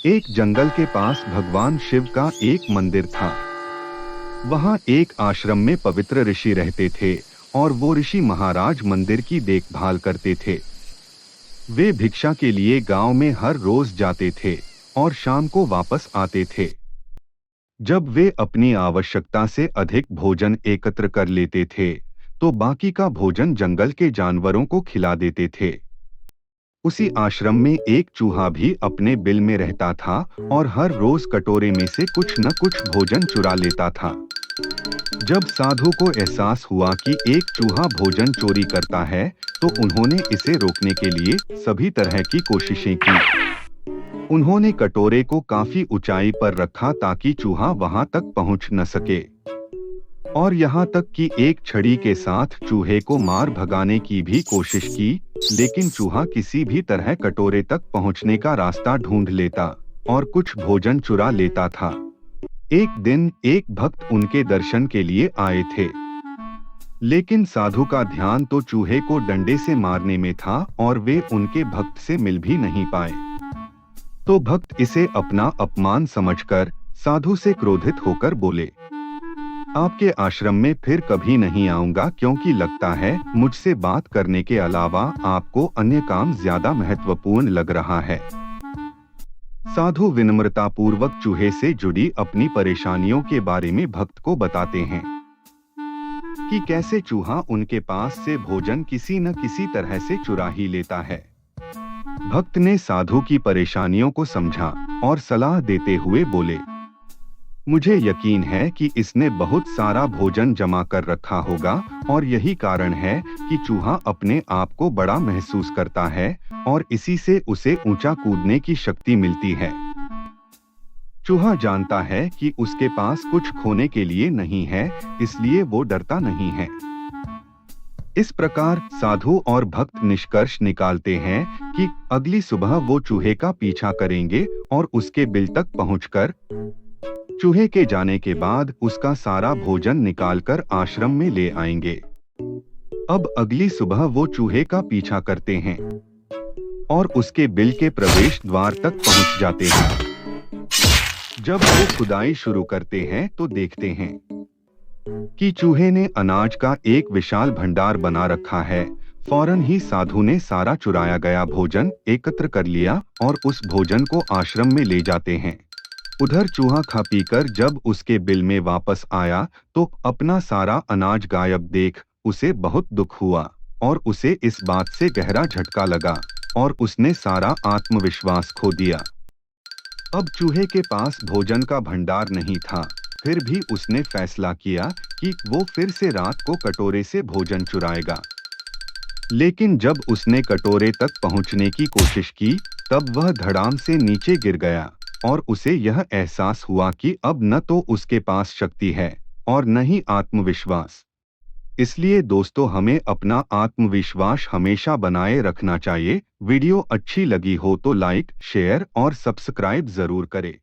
एक जंगल के पास भगवान शिव का एक मंदिर था। वहां एक आश्रम में पवित्र ऋषि रहते थे और वो ऋषि महाराज मंदिर की देखभाल करते थे। वे भिक्षा के लिए गांव में हर रोज जाते थे और शाम को वापस आते थे। जब वे अपनी आवश्यकता से अधिक भोजन एकत्र कर लेते थे, तो बाकी का भोजन जंगल के जानवरों को खिला देते थे। उसी आश्रम में एक चूहा भी अपने बिल में रहता था और हर रोज कटोरे में से कुछ न कुछ भोजन चुरा लेता था। जब साधु को एहसास हुआ कि एक चूहा भोजन चोरी करता है, तो उन्होंने इसे रोकने के लिए सभी तरह की कोशिशें की। उन्होंने कटोरे को काफी ऊंचाई पर रखा ताकि चूहा वहां तक पहुंच न सके, और यहाँ तक कि एक छड़ी के साथ चूहे को मार भगाने की भी कोशिश की, लेकिन चूहा किसी भी तरह कटोरे तक पहुंचने का रास्ता ढूंढ लेता और कुछ भोजन चुरा लेता था। एक दिन एक भक्त उनके दर्शन के लिए आए थे, लेकिन साधु का ध्यान तो चूहे को डंडे से मारने में था और वे उनके भक्त से मिल भी नहीं पाए। तो भक्त इसे अपना अपमान समझकर साधु से क्रोधित होकर बोले, आपके आश्रम में फिर कभी नहीं आऊंगा, क्योंकि लगता है मुझसे बात करने के अलावा आपको अन्य काम ज्यादा महत्वपूर्ण लग रहा है। साधु विनम्रतापूर्वक चूहे से जुड़ी अपनी परेशानियों के बारे में भक्त को बताते हैं कि कैसे चूहा उनके पास से भोजन किसी न किसी तरह से चुरा ही लेता है। भक्त ने साधु की परेशानियों को समझा और सलाह देते हुए बोले, मुझे यकीन है कि इसने बहुत सारा भोजन जमा कर रखा होगा और यही कारण है कि चूहा अपने आप को बड़ा महसूस करता है और इसी से उसे ऊंचा कूदने की शक्ति मिलती है। चूहा जानता है कि उसके पास कुछ खोने के लिए नहीं है, इसलिए वो डरता नहीं है। इस प्रकार साधु और भक्त निष्कर्ष निकालते हैं कि अगली सुबह वो चूहे का पीछा करेंगे और उसके बिल तक पहुंचकर चूहे के जाने के बाद उसका सारा भोजन निकालकर आश्रम में ले आएंगे। अब अगली सुबह वो चूहे का पीछा करते हैं और उसके बिल के प्रवेश द्वार तक पहुंच जाते हैं। जब वो खुदाई शुरू करते हैं तो देखते हैं कि चूहे ने अनाज का एक विशाल भंडार बना रखा है। फौरन ही साधु ने सारा चुराया गया भोजन एकत्र कर लिया और उस भोजन को आश्रम में ले जाते हैं। उधर चूहा खा पीकर जब उसके बिल में वापस आया तो अपना सारा अनाज गायब देख उसे बहुत दुख हुआ और उसे इस बात से गहरा झटका लगा और उसने सारा आत्मविश्वास खो दिया। अब चूहे के पास भोजन का भंडार नहीं था, फिर भी उसने फैसला किया कि वो फिर से रात को कटोरे से भोजन चुराएगा। लेकिन जब उसने कटोरे तक पहुंचने की कोशिश की, तब वह धड़ाम से नीचे गिर गया और उसे यह एहसास हुआ कि अब न तो उसके पास शक्ति है और न ही आत्मविश्वास। इसलिए दोस्तों, हमें अपना आत्मविश्वास हमेशा बनाए रखना चाहिए। वीडियो अच्छी लगी हो तो लाइक, शेयर और सब्सक्राइब जरूर करें।